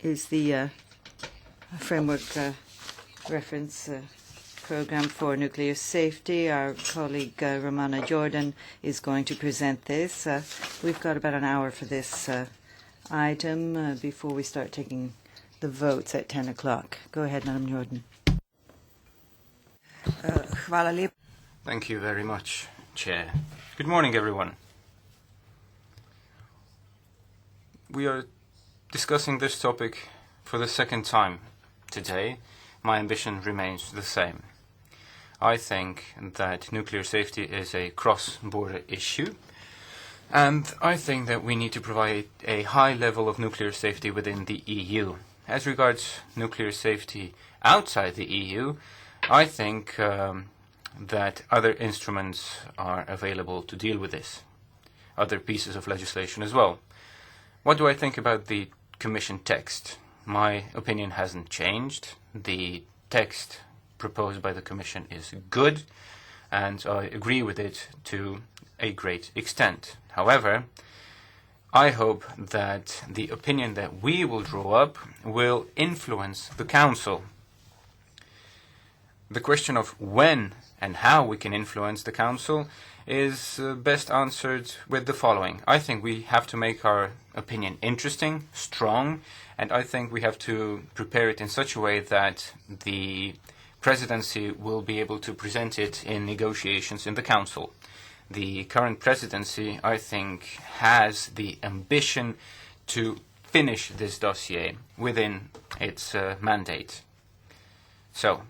is the framework reference program for nuclear safety. Our colleague Romana Jordan is going to present this. We've got about an hour for this item before we start taking the votes at 10 o'clock. Go ahead, Madam Jordan. Thank you very much, Chair. Good morning, everyone. We are discussing this topic for the second time today. My ambition remains the same. I think that nuclear safety is a cross-border issue, and I think that we need to provide a high level of nuclear safety within the EU. As regards nuclear safety outside the EU, I think that other instruments are available to deal with this, other pieces of legislation as well. What do I think about the Commission text? My opinion hasn't changed. The text proposed by the Commission is good, and I agree with it to a great extent. However, I hope that the opinion that we will draw up will influence the Council. The question of when and how we can influence the Council is best answered with the following. I think we have to make our opinion interesting, strong, and I think we have to prepare it in such a way that the Presidency will be able to present it in negotiations in the Council. The current Presidency, I think, has the ambition to finish this dossier within its mandate. So,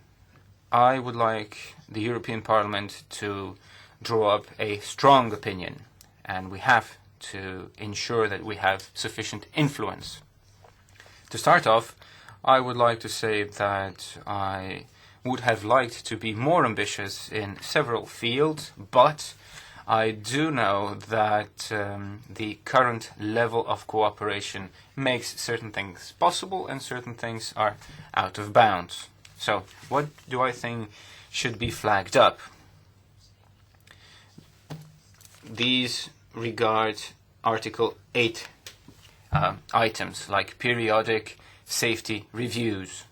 I would like the European Parliament to draw up a strong opinion, and we have to ensure that we have sufficient influence. To start off, I would like to say that I would have liked to be more ambitious in several fields, but I do know that the current level of cooperation makes certain things possible and certain things are out of bounds. So, what do I think should be flagged up? These regard Article 8 items, like periodic safety reviews.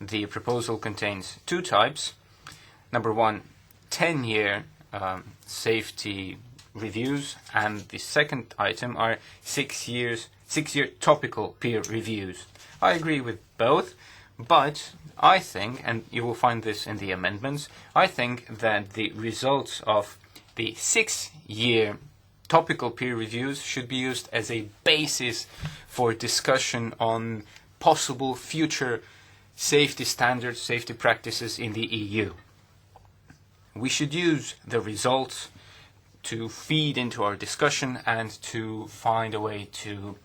The proposal contains two types. Number one, 10-year safety reviews, and the second item are 6-year topical peer reviews. I agree with both, but I think, and you will find this in the amendments, I think that the results of the 6-year topical peer reviews should be used as a basis for discussion on possible future safety standards, safety practices in the EU. We should use the results to feed into our discussion and to find a way to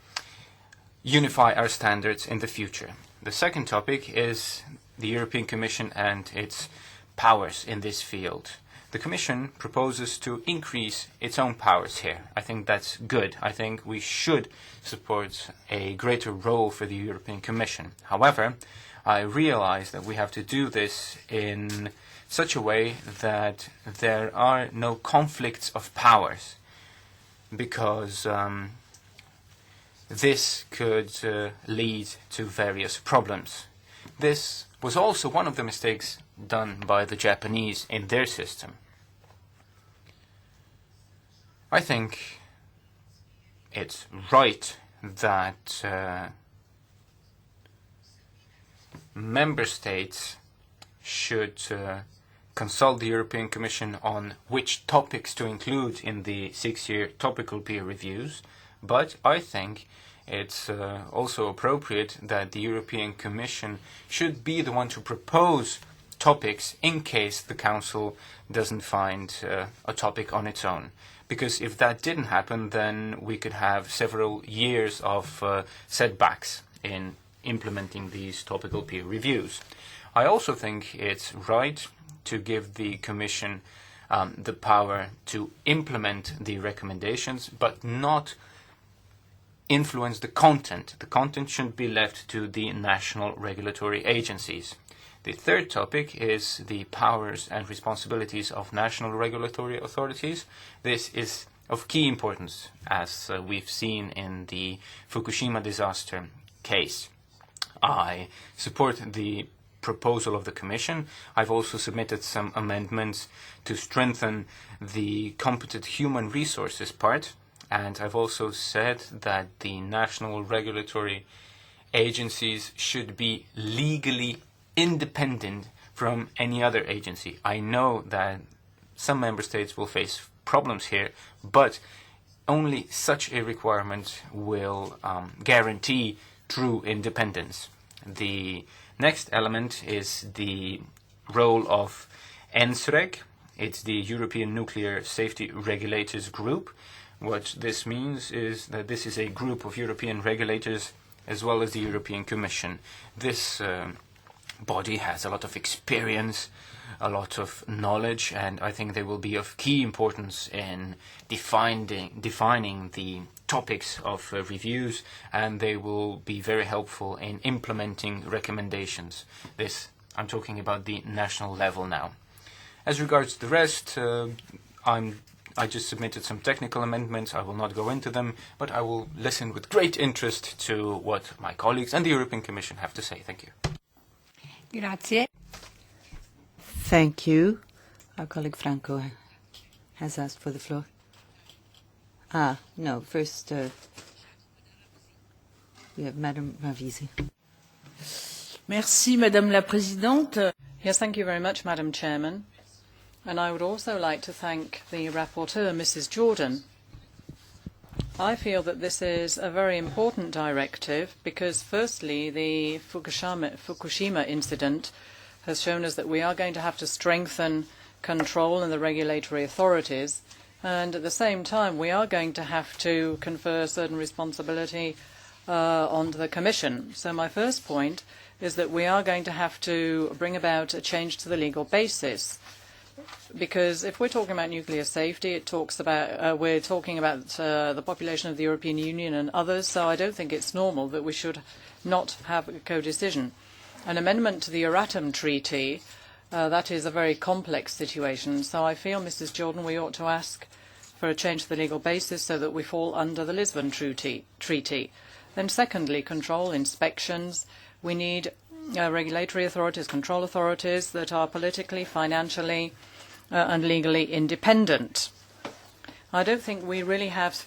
unify our standards in the future. The second topic is the European Commission and its powers in this field. The Commission proposes to increase its own powers here. I think that's good. I think we should support a greater role for the European Commission. However, I realize that we have to do this in such a way that there are no conflicts of powers, because this could lead to various problems. This was also one of the mistakes done by the Japanese in their system. I think it's right that member states should consult the European Commission on which topics to include in the 6-year topical peer reviews, but I think it's also appropriate that the European Commission should be the one to propose topics in case the Council doesn't find a topic on its own. Because if that didn't happen, then we could have several years of setbacks in implementing these topical peer reviews. I also think it's right to give the Commission the power to implement the recommendations, but not influence the content. The content should be left to the national regulatory agencies. The third topic is the powers and responsibilities of national regulatory authorities. This is of key importance, as we've seen in the Fukushima disaster case. I support the proposal of the Commission. I've also submitted some amendments to strengthen the competent human resources part, and I've also said that the national regulatory agencies should be legally independent from any other agency. I know that some member states will face problems here, but only such a requirement will guarantee true independence. The next element is the role of ENSREG. It's the European Nuclear Safety Regulators Group. What this means is that this is a group of European regulators as well as the European Commission. This body has a lot of experience, a lot of knowledge, and I think they will be of key importance in defining the topics of reviews, and they will be very helpful in implementing recommendations. This, I'm talking about the national level now. As regards the rest, I just submitted some technical amendments. I will not go into them, but I will listen with great interest to what my colleagues and the European Commission have to say. Thank you. Grazie. Thank you. Our colleague Franco has asked for the floor. No, first we have Madame Ravisi. Merci, Madame la Présidente. Yes, thank you very much, Madam Chairman. And I would also like to thank the rapporteur, Mrs. Jordan. I feel that this is a very important directive because, firstly, the Fukushima incident has shown us that we are going to have to strengthen control in the regulatory authorities, and at the same time we are going to have to confer certain responsibility onto the Commission. So my first point is that we are going to have to bring about a change to the legal basis. Because if we're talking about nuclear safety, we're talking about the population of the European Union and others, so I don't think it's normal that we should not have a co-decision. An amendment to the Euratom Treaty, that is a very complex situation, so I feel, Mrs. Jordan, we ought to ask for a change to the legal basis so that we fall under the Lisbon Treaty. Then secondly, control, inspections. We need regulatory authorities, control authorities that are politically, financially and legally independent. I don't think we really have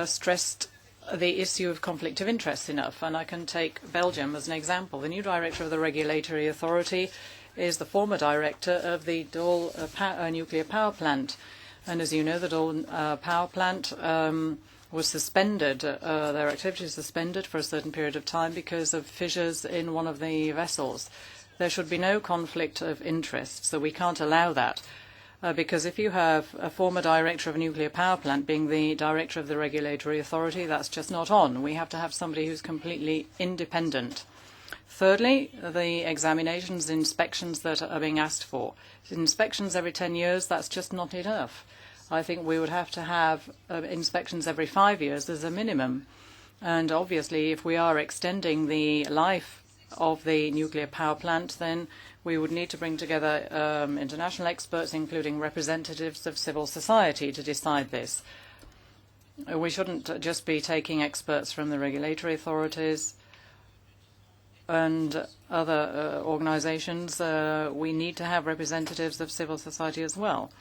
stressed the issue of conflict of interest enough, and I can take Belgium as an example. The new director of the regulatory authority is the former director of the Doel nuclear power plant, and as you know, the Doel power plant was suspended, their activities suspended for a certain period of time because of fissures in one of the vessels. There should be no conflict of interest, so we can't allow that. Because if you have a former director of a nuclear power plant being the director of the regulatory authority, that's just not on. We have to have somebody who's completely independent. Thirdly, the examinations, inspections that are being asked for. Inspections every 10 years, that's just not enough. I think we would have to have inspections every 5 years as a minimum. And obviously, if we are extending the life of the nuclear power plant, then we would need to bring together international experts, including representatives of civil society, to decide this. We shouldn't just be taking experts from the regulatory authorities and other organizations. We need to have representatives of civil society as well.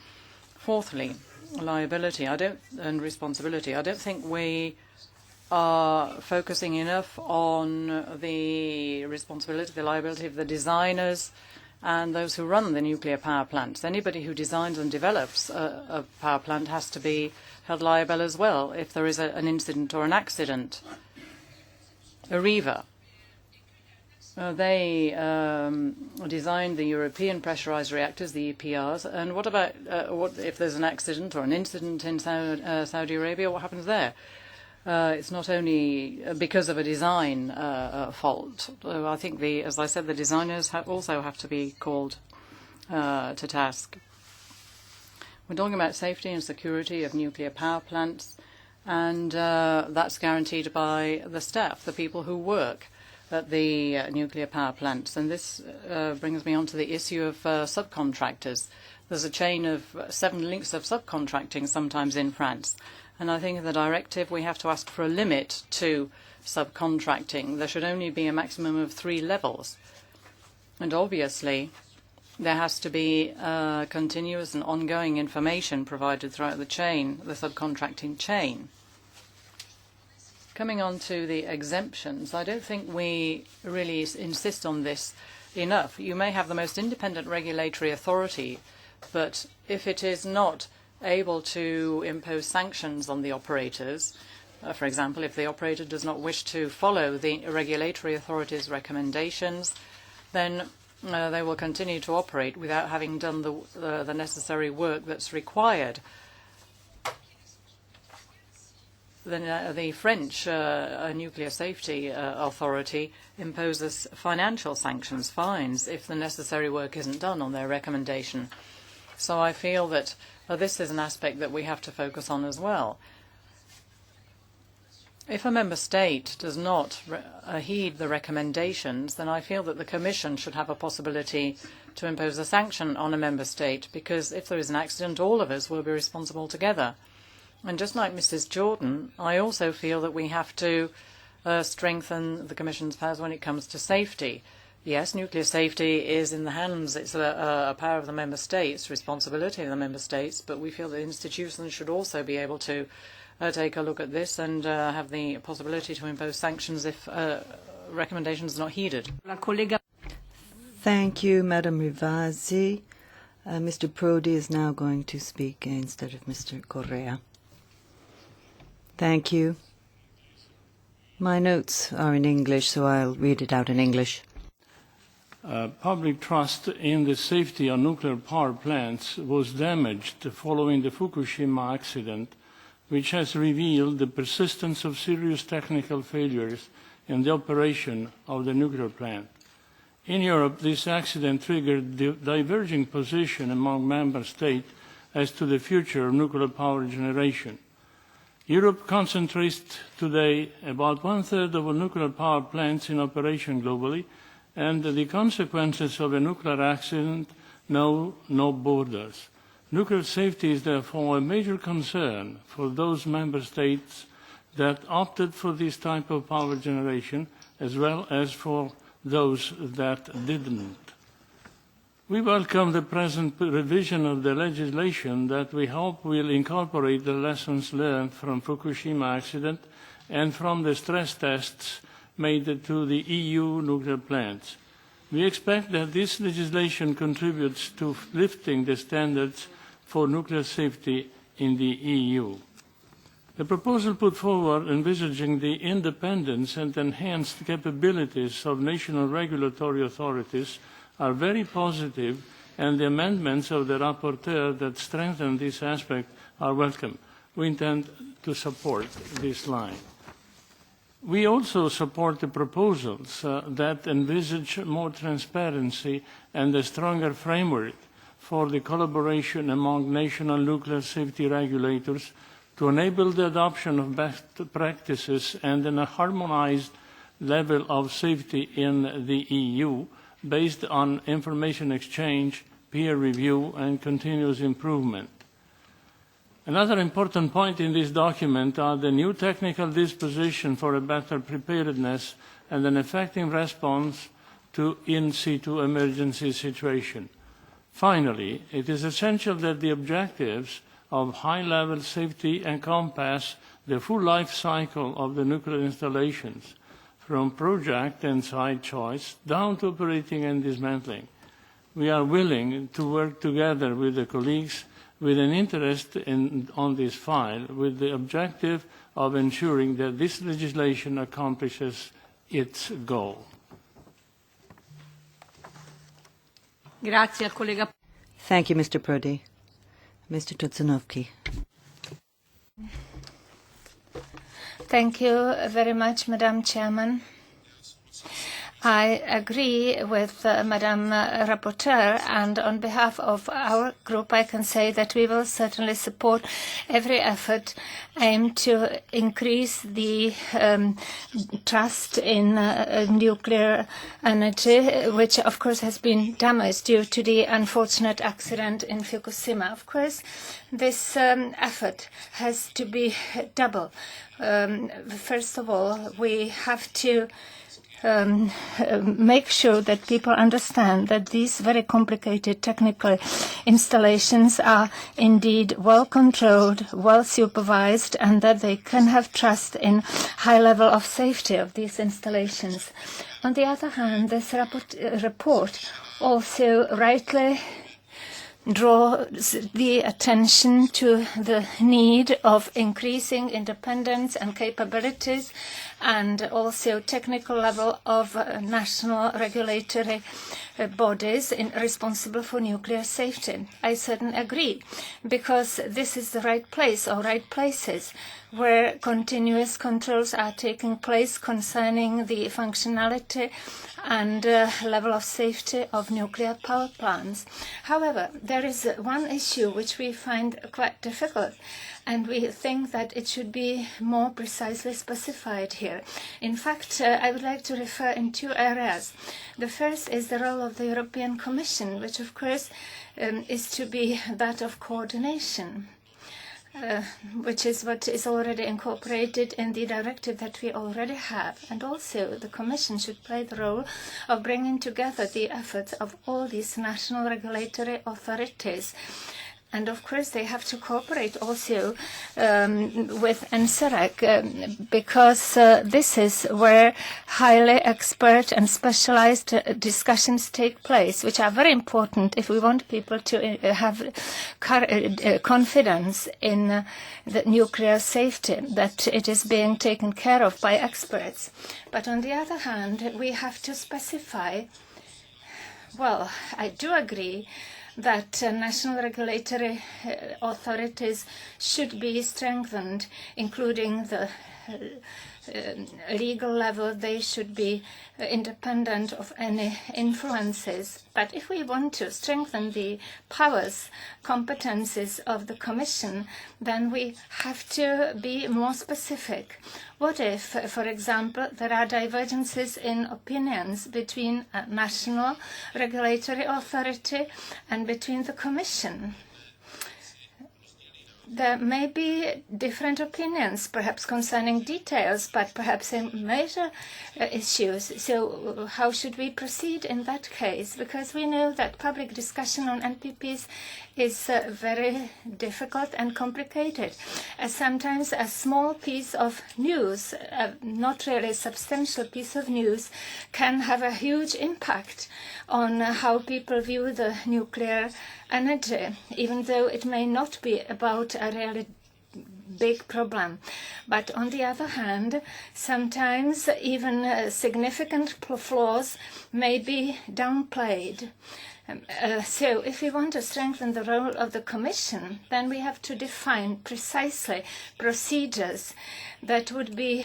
Fourthly, liability and responsibility. I don't think we are focusing enough on the responsibility, the liability of the designers and those who run the nuclear power plants. Anybody who designs and develops a power plant has to be held liable as well if there is an incident or an accident. Areva, they designed the European pressurized reactors, the EPRs, and what about what if there's an accident or an incident in Saudi Arabia? What happens there? It's not only because of a design fault. I think, as I said, the designers also have to be called to task. We're talking about safety and security of nuclear power plants, and that's guaranteed by the staff, the people who work at the nuclear power plants. And this brings me on to the issue of subcontractors. There's a chain of 7 links of subcontracting sometimes in France. And I think in the directive we have to ask for a limit to subcontracting. There should only be a maximum of 3 levels. And obviously, there has to be continuous and ongoing information provided throughout the chain, the subcontracting chain. Coming on to the exemptions, I don't think we really insist on this enough. You may have the most independent regulatory authority, but if it is not able to impose sanctions on the operators, for example, if the operator does not wish to follow the regulatory authority's recommendations, then they will continue to operate without having done the necessary work that's required. The French nuclear safety authority imposes financial sanctions, fines, if the necessary work isn't done on their recommendation. So I feel that this is an aspect that we have to focus on as well. If a member state does not heed the recommendations, then I feel that the Commission should have a possibility to impose a sanction on a member state, because if there is an accident, all of us will be responsible together. And just like Mrs. Jordan, I also feel that we have to strengthen the Commission's powers when it comes to safety. Yes, nuclear safety is in the hands, it's a power of the member states, responsibility of the member states, but we feel that institutions should also be able to take a look at this and have the possibility to impose sanctions if recommendations are not heeded. Thank you, Madam Rivasi. Mr. Prodi is now going to speak instead of Mr. Correa. Thank you. My notes are in English, so I'll read it out in English. Public trust in the safety of nuclear power plants was damaged following the Fukushima accident, which has revealed the persistence of serious technical failures in the operation of the nuclear plant. In Europe, this accident triggered the diverging position among member states as to the future of nuclear power generation. Europe concentrates today about 1/3 of nuclear power plants in operation globally, and the consequences of a nuclear accident know no borders. Nuclear safety is therefore a major concern for those member states that opted for this type of power generation, as well as for those that didn't. We welcome the present revision of the legislation that we hope will incorporate the lessons learned from Fukushima accident and from the stress tests made to the EU nuclear plants. We expect that this legislation contributes to lifting the standards for nuclear safety in the EU. The proposal put forward envisaging the independence and enhanced capabilities of national regulatory authorities are very positive, and the amendments of the rapporteur that strengthen this aspect are welcome. We intend to support this line. We also support the proposals that envisage more transparency and a stronger framework for the collaboration among national nuclear safety regulators to enable the adoption of best practices and a harmonized level of safety in the EU based on information exchange, peer review, and continuous improvement. Another important point in this document are the new technical disposition for a better preparedness and an effective response to in situ emergency situation. Finally, it is essential that the objectives of high-level safety encompass the full life cycle of the nuclear installations, from project and site choice down to operating and dismantling. We are willing to work together with the colleagues with an interest on this file, with the objective of ensuring that this legislation accomplishes its goal. Grazie al collega. Thank you, Mr. Prodi. Mr. Tudzanovsky. Thank you very much, Madam Chairman. I agree with Madam Rapporteur, and on behalf of our group I can say that we will certainly support every effort aimed to increase the trust in nuclear energy, which of course has been damaged due to the unfortunate accident in Fukushima. Of course, this effort has to be double. First of all, we have to make sure that people understand that these very complicated technical installations are indeed well controlled, well supervised, and that they can have trust in high level of safety of these installations. On the other hand, this report also rightly draws the attention to the need of increasing independence and capabilities, and also technical level of national regulatory bodies responsible for nuclear safety. I certainly agree, because this is the right place or right places where continuous controls are taking place concerning the functionality and level of safety of nuclear power plants. However, there is one issue which we find quite difficult, and we think that it should be more precisely specified here. In fact, I would like to refer in two areas. The first is the role of the European Commission, which of course is to be that of coordination, which is what is already incorporated in the directive that we already have. And also the Commission should play the role of bringing together the efforts of all these national regulatory authorities. And of course, they have to cooperate also with NSEREC, because this is where highly expert and specialized discussions take place, which are very important if we want people to have confidence in the nuclear safety, that it is being taken care of by experts. But on the other hand, we have to specify, well, I do agree that national regulatory authorities should be strengthened, including the legal level. They should be independent of any influences. But if we want to strengthen the powers, competences of the Commission, then we have to be more specific. What if, for example, there are divergences in opinions between a national regulatory authority and between the Commission? There may be different opinions, perhaps concerning details, but perhaps in major issues. So how should we proceed in that case? Because we know that public discussion on NPPs is very difficult and complicated. Sometimes a small piece of news, not really a substantial piece of news, can have a huge impact on how people view the nuclear energy, even though it may not be about a really big problem. But on the other hand, sometimes even significant flaws may be downplayed. So if we want to strengthen the role of the Commission, then we have to define precisely procedures that would be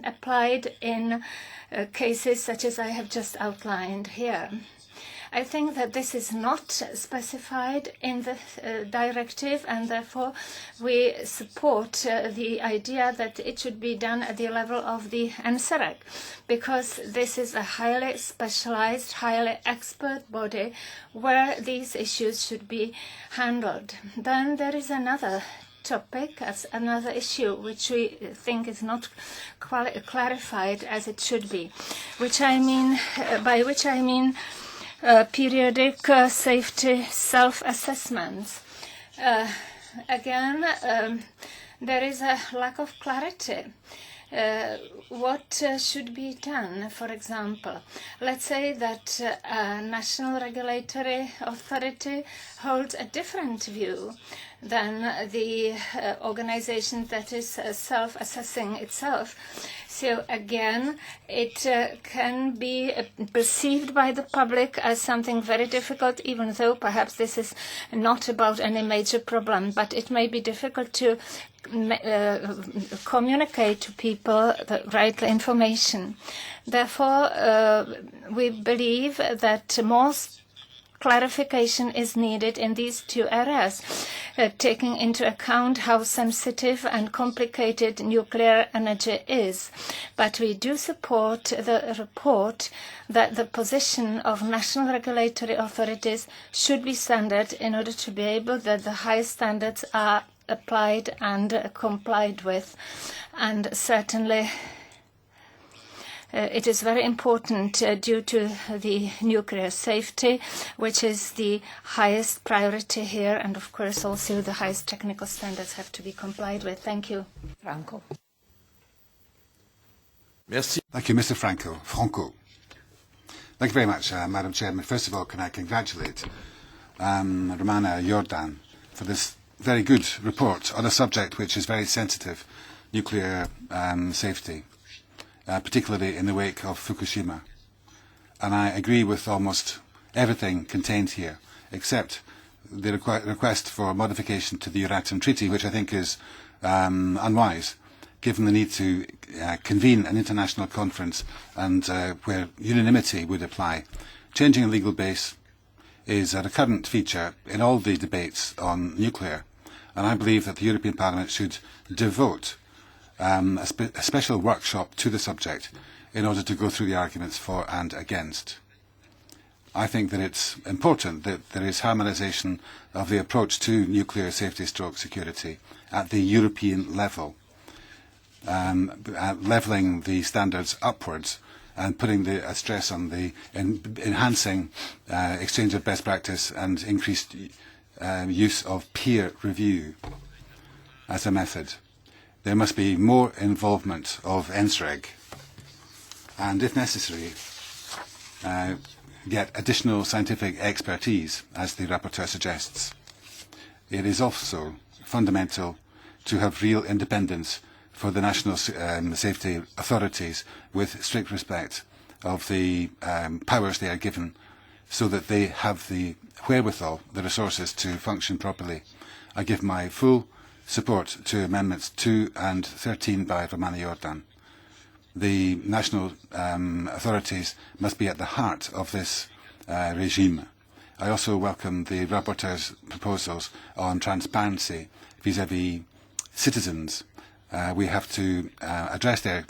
applied in cases such as I have just outlined here. I think that this is not specified in the directive, and therefore we support the idea that it should be done at the level of the NSEREC, because this is a highly specialized, highly expert body where these issues should be handled. Then there is another topic, as another issue which we think is not clarified as it should be, by which I mean periodic safety self-assessments. Again, there is a lack of clarity. What should be done? For example, let's say that a national regulatory authority holds a different view than the organization that is self-assessing itself. So again, it can be perceived by the public as something very difficult, even though perhaps this is not about any major problem, but it may be difficult to communicate to people the right information. Therefore, we believe that more clarification is needed in these two areas, taking into account how sensitive and complicated nuclear energy is. But we do support the report that the position of national regulatory authorities should be standard in order to be able that the high standards are applied and complied with. And certainly it is very important due to the nuclear safety, which is the highest priority here, and of course also the highest technical standards have to be complied with. Thank you. Franco. Merci. Thank you, Mr. Franco. Thank you very much, Madam Chairman. First of all, can I congratulate Romana Jordan for this very good report on a subject which is very sensitive, nuclear safety. Particularly in the wake of Fukushima. And I agree with almost everything contained here, except the request for modification to the Euratom Treaty, which I think is unwise, given the need to convene an international conference and where unanimity would apply. Changing a legal base is a recurrent feature in all the debates on nuclear, and I believe that the European Parliament should devote a special workshop to the subject in order to go through the arguments for and against. I think that it's important that there is harmonisation of the approach to nuclear safety stroke security at the European level, levelling the standards upwards and putting a stress on the enhancing exchange of best practice and increased use of peer review as a method. There must be more involvement of NSREG and, if necessary, get additional scientific expertise, as the rapporteur suggests. It is also fundamental to have real independence for the national safety authorities with strict respect of the powers they are given so that they have the wherewithal, the resources to function properly. I give my full support to Amendments 2 and 13 by Romana Jordan. The national authorities must be at the heart of this regime. I also welcome the rapporteur's proposals on transparency vis-à-vis citizens. We have to address their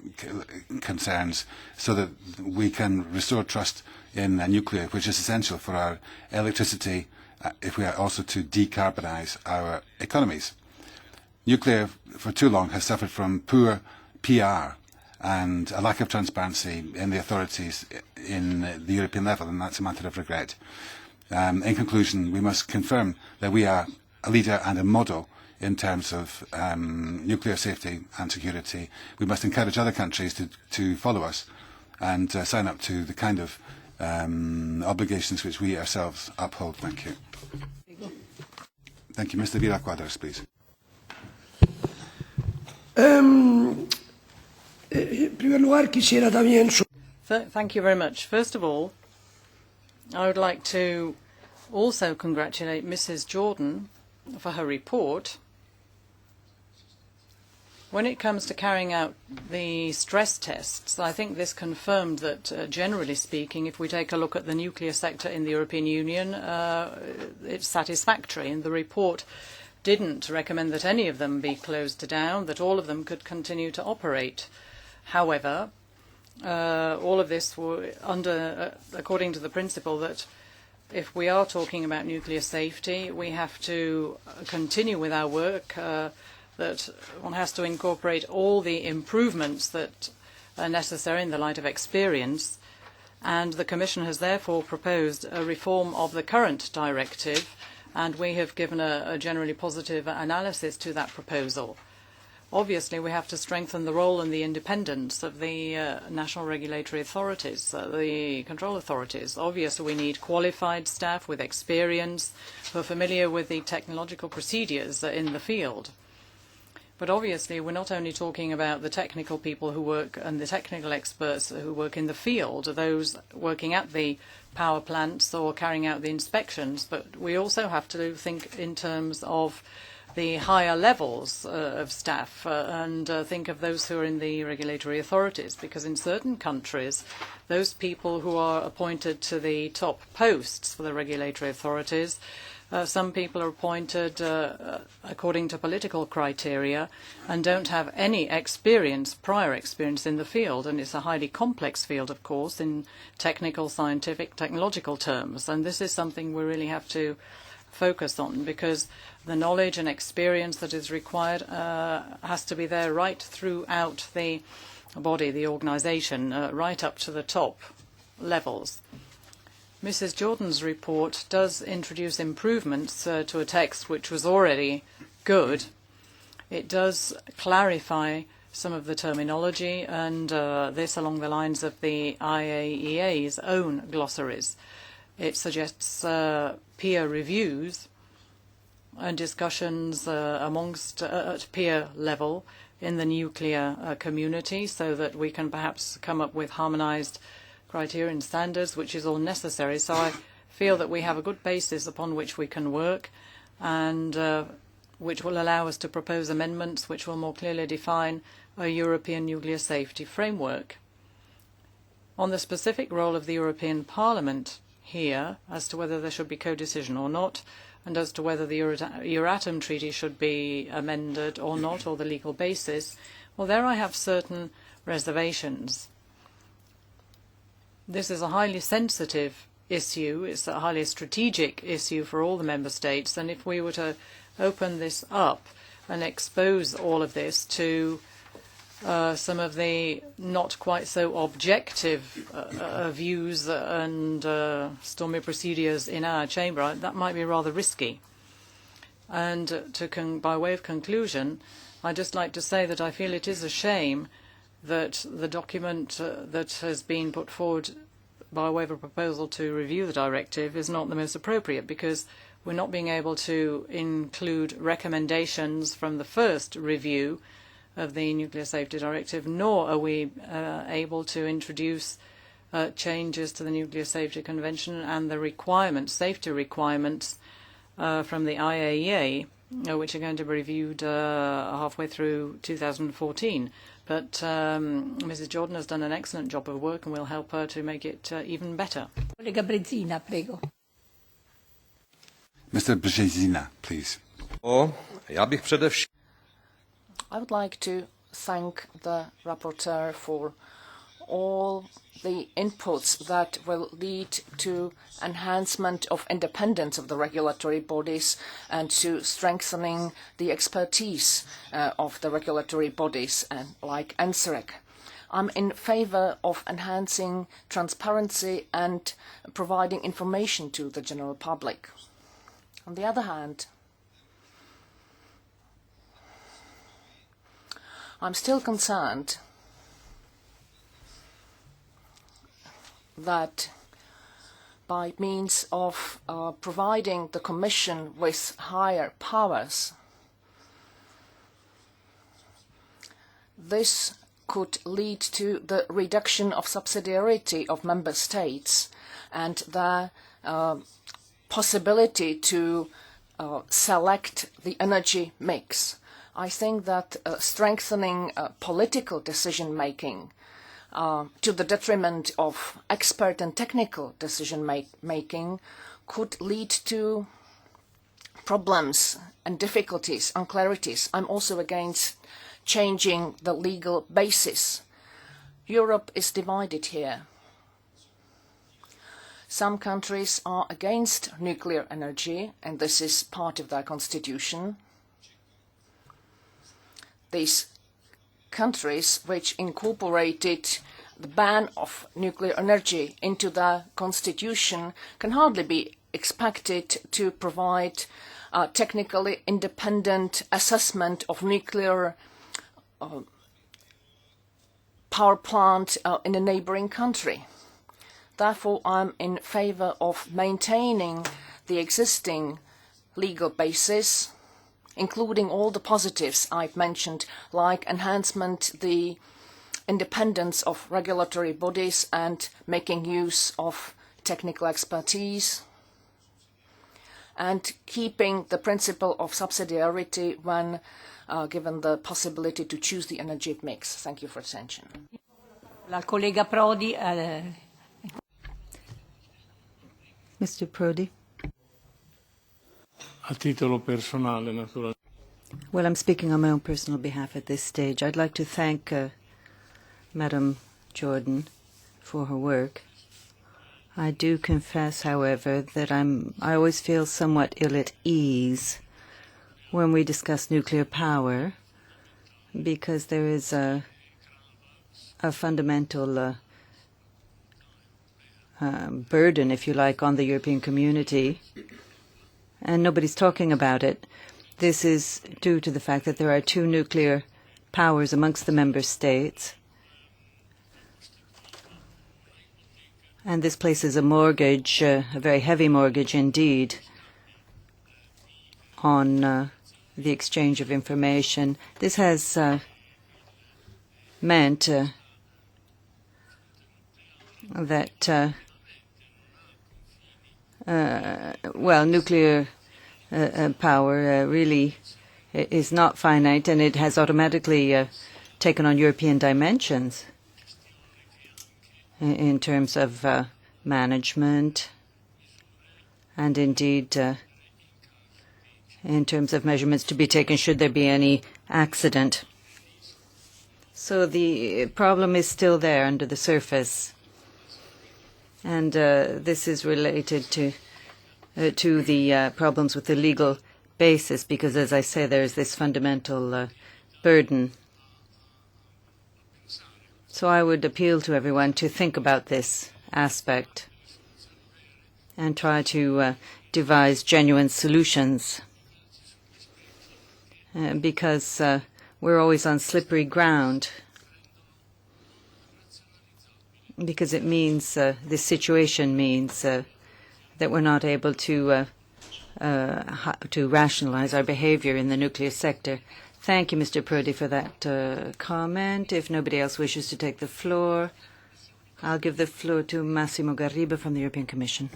concerns so that we can restore trust in nuclear, which is essential for our electricity if we are also to decarbonise our economies. Nuclear, for too long, has suffered from poor PR and a lack of transparency in the authorities in the European level, and that's a matter of regret. In conclusion, we must confirm that we are a leader and a model in terms of nuclear safety and security. We must encourage other countries to follow us and sign up to the kind of obligations which we ourselves uphold. Thank you. Thank you. Mr. Vidal Quadras, please. Thank you very much. First of all, I would like to also congratulate Mrs. Jordan for her report. When it comes to carrying out the stress tests, I think this confirmed that, generally speaking, if we take a look at the nuclear sector in the European Union, it's satisfactory, and the report didn't recommend that any of them be closed down, that all of them could continue to operate. However, all of this were according to the principle that if we are talking about nuclear safety, we have to continue with our work, that one has to incorporate all the improvements that are necessary in the light of experience, and the Commission has therefore proposed a reform of the current directive, and we have given a generally positive analysis to that proposal. Obviously, we have to strengthen the role and the independence of the national regulatory authorities, the control authorities. Obviously, we need qualified staff with experience who are familiar with the technological procedures in the field. But obviously, we're not only talking about the technical people who work and the technical experts who work in the field, those working at the power plants or carrying out the inspections, but we also have to think in terms of the higher levels of staff and think of those who are in the regulatory authorities, because in certain countries, those people who are appointed to the top posts for the regulatory authorities, some people are appointed according to political criteria and don't have any experience, prior experience in the field. And it's a highly complex field, of course, in technical, scientific, technological terms. And this is something we really have to focus on, because the knowledge and experience that is required has to be there right throughout the body, the organisation, right up to the top levels. Mrs. Jordan's report does introduce improvements to a text which was already good. It does clarify some of the terminology, and this along the lines of the IAEA's own glossaries. It suggests peer reviews and discussions amongst at peer level in the nuclear community, so that we can perhaps come up with harmonised criteria and standards, which is all necessary. So I feel that we have a good basis upon which we can work, and which will allow us to propose amendments which will more clearly define a European nuclear safety framework. On the specific role of the European Parliament here, as to whether there should be co-decision or not, and as to whether the Euratom Treaty should be amended or not, or the legal basis, well, there I have certain reservations. This is a highly sensitive issue. It's a highly strategic issue for all the member states. And if we were to open this up and expose all of this to some of the not quite so objective views and stormy procedures in our chamber, that might be rather risky. And by way of conclusion, I'd just like to say that I feel it is a shame that the document that has been put forward by way of a proposal to review the directive is not the most appropriate, because we're not being able to include recommendations from the first review of the Nuclear Safety Directive, nor are we able to introduce changes to the Nuclear Safety Convention and the requirements, safety requirements from the IAEA, which are going to be reviewed halfway through 2014. But Mrs. Jordan has done an excellent job of work, and we'll help her to make it even better. Mr. Brzezina, please. I would like to thank the rapporteur for all the inputs that will lead to enhancement of independence of the regulatory bodies and to strengthening the expertise of the regulatory bodies like NSERC. I'm in favor of enhancing transparency and providing information to the general public. On the other hand, I'm still concerned that by means of providing the Commission with higher powers, this could lead to the reduction of subsidiarity of member states and the possibility to select the energy mix. I think that strengthening political decision-making to the detriment of expert and technical decision-making could lead to problems and difficulties, unclarities. I'm also against changing the legal basis. Europe is divided here. Some countries are against nuclear energy, and this is part of their constitution. These countries which incorporated the ban of nuclear energy into their constitution can hardly be expected to provide a technically independent assessment of nuclear power plant in a neighboring country. Therefore, I'm in favor of maintaining the existing legal basis including all the positives I've mentioned, like enhancement the independence of regulatory bodies and making use of technical expertise, and keeping the principle of subsidiarity when given the possibility to choose the energy mix. Thank you for attention. La collega Prodi. Mr. Prodi. A titolo personale, naturalmente. Well, I'm speaking on my own personal behalf at this stage. I'd like to thank Madam Jordan for her work. I do confess, however, that I always feel somewhat ill at ease when we discuss nuclear power, because there is a fundamental burden, if you like, on the European community, and nobody's talking about it. This is due to the fact that there are two nuclear powers amongst the member states, and this places a mortgage, a very heavy mortgage indeed, on the exchange of information. This has meant that nuclear power really is not finite, and it has automatically taken on European dimensions in terms of management and indeed in terms of measurements to be taken should there be any accident. So the problem is still there under the surface, and this is related to the problems with the legal basis, because, as I say, there is this fundamental burden. So I would appeal to everyone to think about this aspect and try to devise genuine solutions, because we're always on slippery ground, because it means, this situation means that we're not able to rationalize our behavior in the nuclear sector. Thank you, Mr. Prodi, for that comment. If nobody else wishes to take the floor, I'll give the floor to Massimo Garriba from the European Commission.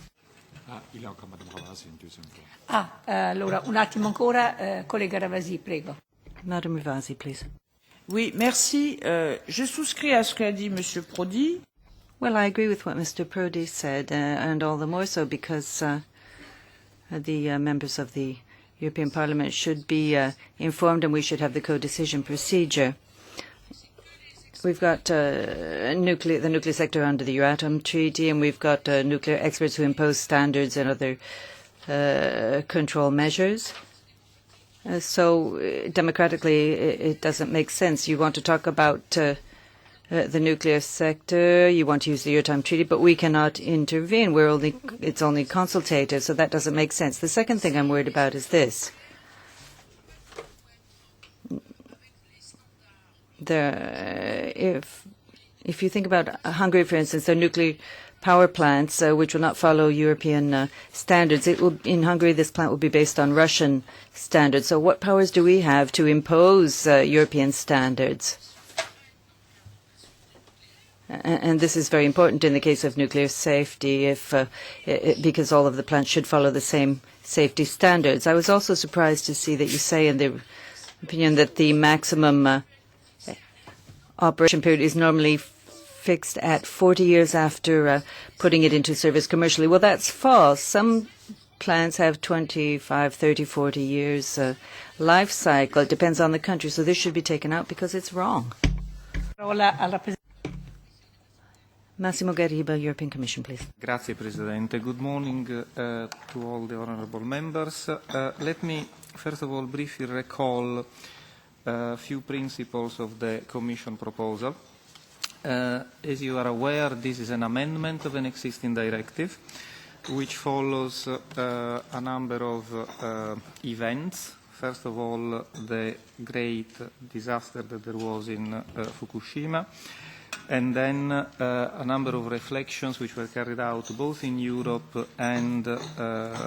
Allora, un attimo ancora, collega Ravasi, prego. Madame Rivasi, please. Oui, merci. Je souscris à ce qu'a dit Monsieur Prodi. Well, I agree with what Mr. Prodi said, and all the more so because the members of the European Parliament should be informed, and we should have the co-decision procedure. We've got the nuclear sector under the Euratom Treaty, and we've got nuclear experts who impose standards and other control measures. So democratically, it doesn't make sense. You want to talk about the nuclear sector, you want to use the Euratom Treaty, but we cannot intervene. It's only consultative, so that doesn't make sense. The second thing I'm worried about is this. If you think about Hungary, for instance, their nuclear power plants, which will not follow European standards. In Hungary, this plant will be based on Russian standards. So what powers do we have to impose European standards? And this is very important in the case of nuclear safety, because all of the plants should follow the same safety standards. I was also surprised to see that you say in the opinion that the maximum operation period is normally fixed at 40 years after putting it into service commercially. Well, that's false. Some plants have 25, 30, 40 years life cycle. It depends on the country. So this should be taken out because it's wrong. Massimo Garriba, European Commission, please. Grazie, Presidente. Good morning to all the honourable members. Let me, first of all, briefly recall a few principles of the Commission proposal. As you are aware, this is an amendment of an existing directive which follows a number of events. First of all, the great disaster that there was in Fukushima, and then a number of reflections which were carried out both in Europe and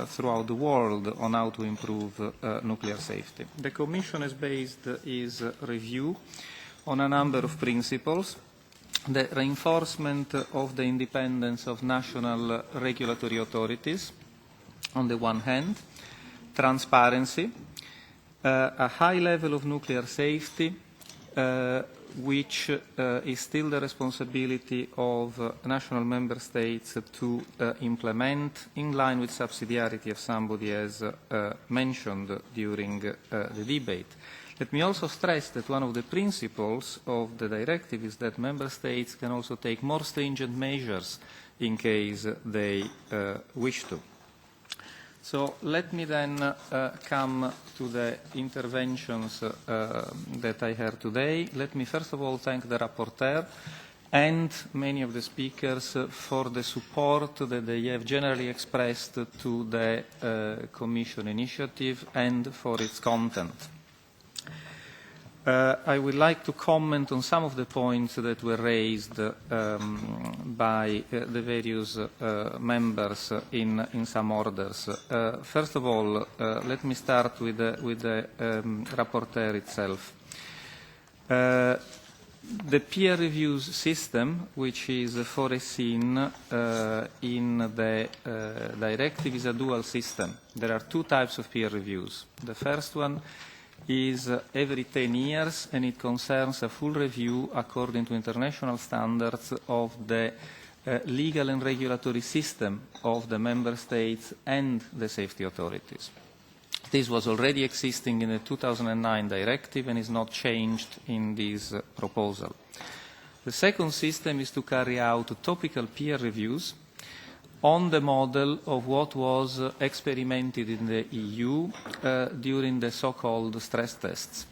throughout the world on how to improve nuclear safety. The Commission has based its review on a number of principles: the reinforcement of the independence of national regulatory authorities, on the one hand, transparency, a high level of nuclear safety, which is still the responsibility of national member states to implement in line with subsidiarity, as somebody has mentioned during the debate. Let me also stress that one of the principles of the directive is that member states can also take more stringent measures in case they wish to. So let me then come to the interventions that I heard today. Let me first of all thank the rapporteur and many of the speakers for the support that they have generally expressed to the Commission initiative and for its content. I would like to comment on some of the points that were raised by the various members in some orders. First of all, let me start with the rapporteur itself. The peer reviews system, which is foreseen in the directive, is a dual system. There are two types of peer reviews. The first one is every 10 years, and it concerns a full review according to international standards of the legal and regulatory system of the member states and the safety authorities. This was already existing in the 2009 directive and is not changed in this proposal. The second system is to carry out topical peer reviews on the model of what was experimented in the EU during the so-called stress tests.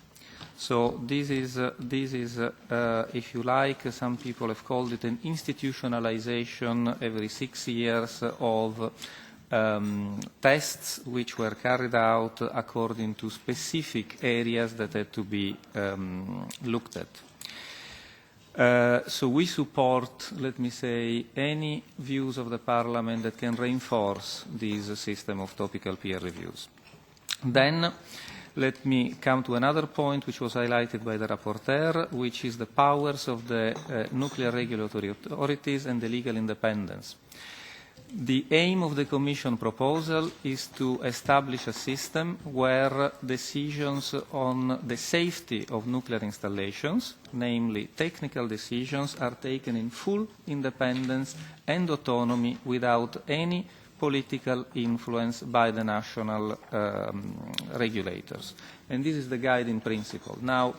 So this is if you like, some people have called it an institutionalization every 6 years of tests which were carried out according to specific areas that had to be looked at. So we support, let me say, any views of the Parliament that can reinforce this system of topical peer reviews. Then let me come to another point which was highlighted by the rapporteur, which is the powers of the nuclear regulatory authorities and the legal independence. The aim of the Commission proposal is to establish a system where decisions on the safety of nuclear installations, namely technical decisions, are taken in full independence and autonomy without any political influence by the national regulators. And this is the guiding principle. Now,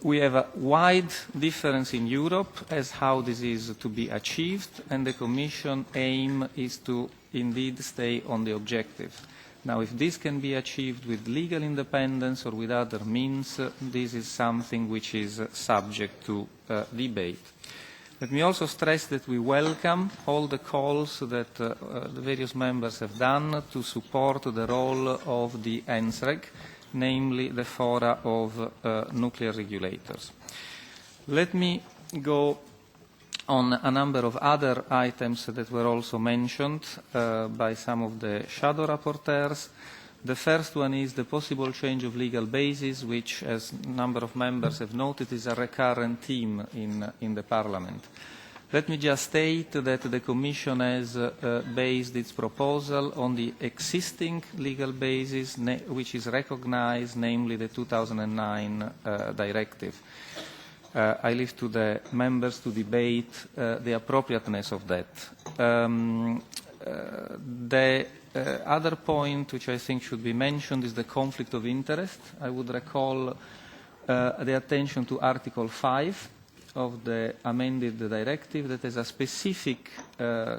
we have a wide difference in Europe as how this is to be achieved, and the Commission aim is to indeed stay on the objective. Now, if this can be achieved with legal independence or with other means, this is something which is subject to debate. Let me also stress that we welcome all the calls that the various members have done to support the role of the NSREG, namely the fora of nuclear regulators. Let me go on a number of other items that were also mentioned by some of the shadow rapporteurs. The first one is the possible change of legal basis, which, as a number of members have noted, is a recurrent theme in the Parliament. Let me just state that the Commission has based its proposal on the existing legal basis, which is recognized, namely the 2009 directive. I leave to the members to debate the appropriateness of that. The other point which I think should be mentioned is the conflict of interest. I would recall the attention to Article 5 of the amended directive that has a specific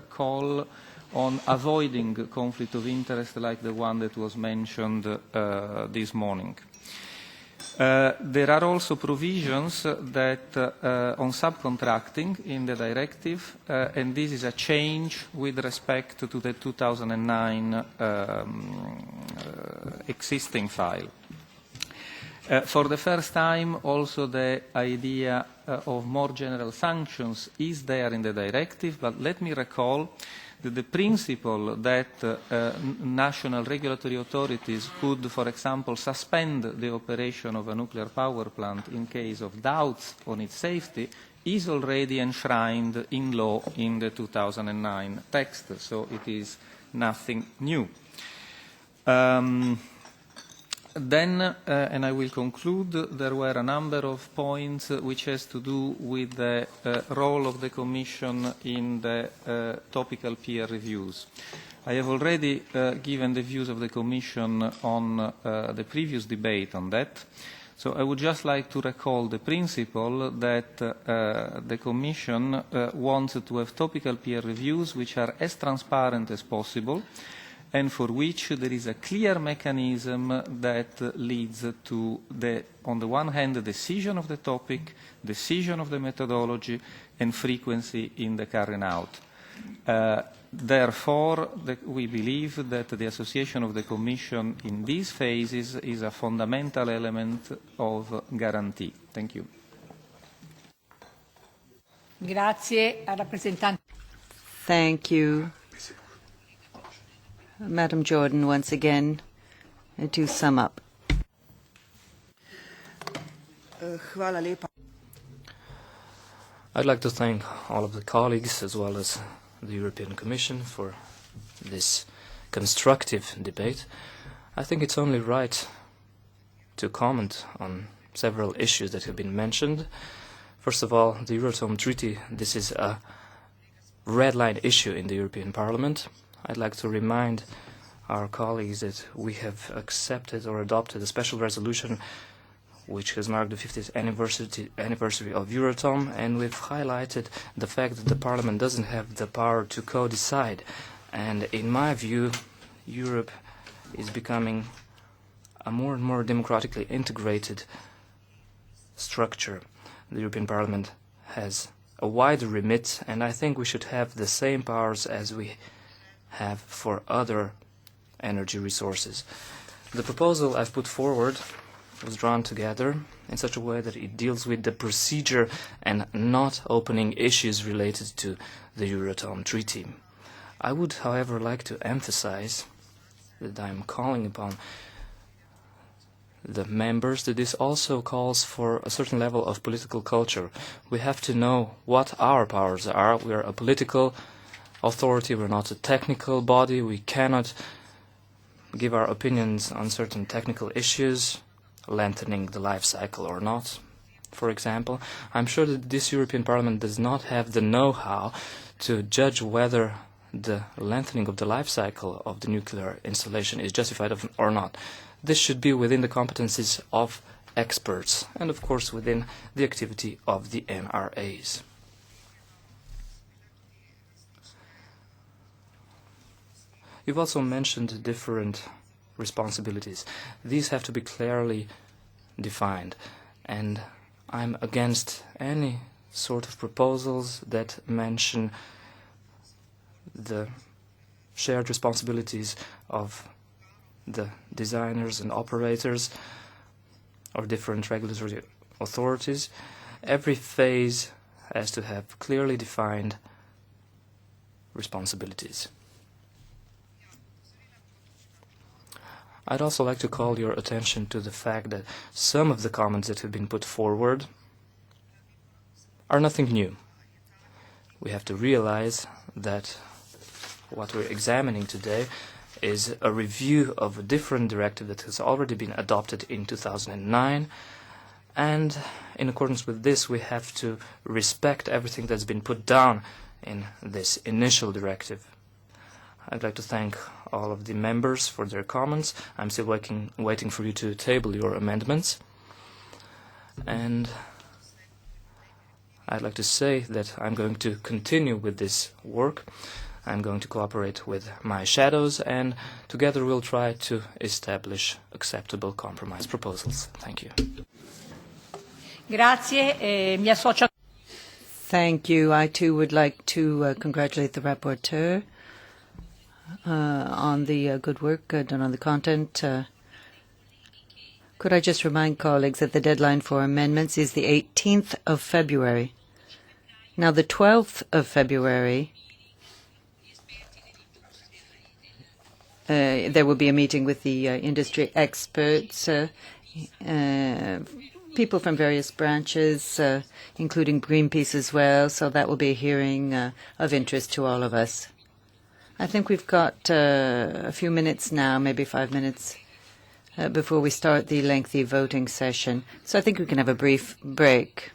call on avoiding conflict of interest like the one that was mentioned this morning. There are also provisions that on subcontracting in the directive, and this is a change with respect to the 2009 existing file. For the first time, also the idea of more general sanctions is there in the directive, but let me recall that the principle that national regulatory authorities could, for example, suspend the operation of a nuclear power plant in case of doubts on its safety is already enshrined in law in the 2009 text, so it is nothing new. Then, and I will conclude, there were a number of points which has to do with the role of the Commission in the topical peer reviews. I have already given the views of the Commission on the previous debate on that. So I would just like to recall the principle that the Commission wants to have topical peer reviews which are as transparent as possible, and for which there is a clear mechanism that leads to, on the one hand, the decision of the topic, decision of the methodology, and frequency in the carrying out. Therefore, we believe that the association of the Commission in these phases is a fundamental element of guarantee. Thank you. Grazie al rappresentante. Thank you. Madam Jordan, once again, to sum up. I'd like to thank all of the colleagues as well as the European Commission for this constructive debate. I think it's only right to comment on several issues that have been mentioned. First of all, the Euratom Treaty, this is a red line issue in the European Parliament. I'd like to remind our colleagues that we have accepted or adopted a special resolution which has marked the 50th anniversary of Euratom, and we've highlighted the fact that the Parliament doesn't have the power to co-decide. And in my view, Europe is becoming a more and more democratically integrated structure. The European Parliament has a wider remit, and I think we should have the same powers as we have for other energy resources. The proposal I've put forward was drawn together in such a way that it deals with the procedure and not opening issues related to the Euratom Treaty. I would, however, like to emphasize that I'm calling upon the members that this also calls for a certain level of political culture. We have to know what our powers are. We are a political authority, we're not a technical body. We cannot give our opinions on certain technical issues, lengthening the life cycle or not, for example. I'm sure that this European Parliament does not have the know-how to judge whether the lengthening of the life cycle of the nuclear installation is justified or not. This should be within the competencies of experts and, of course, within the activity of the MRAs. You've also mentioned different responsibilities. These have to be clearly defined, and I'm against any sort of proposals that mention the shared responsibilities of the designers and operators or different regulatory authorities. Every phase has to have clearly defined responsibilities. I'd also like to call your attention to the fact that some of the comments that have been put forward are nothing new. We have to realize that what we're examining today is a review of a different directive that has already been adopted in 2009, and in accordance with this we have to respect everything that's been put down in this initial directive. I'd like to thank all of the members for their comments. I'm still waiting for you to table your amendments. And I'd like to say that I'm going to continue with this work. I'm going to cooperate with my shadows, and together we'll try to establish acceptable compromise proposals. Thank you. Grazie. Mi associo. Thank you. I too would like to congratulate the rapporteur on the good work done on the content. Could I just remind colleagues that the deadline for amendments is the 18th of February. Now, the 12th of February, there will be a meeting with the industry experts, people from various branches, including Greenpeace as well, so that will be a hearing of interest to all of us. I think we've got a few minutes now, maybe 5 minutes, before we start the lengthy voting session. So I think we can have a brief break.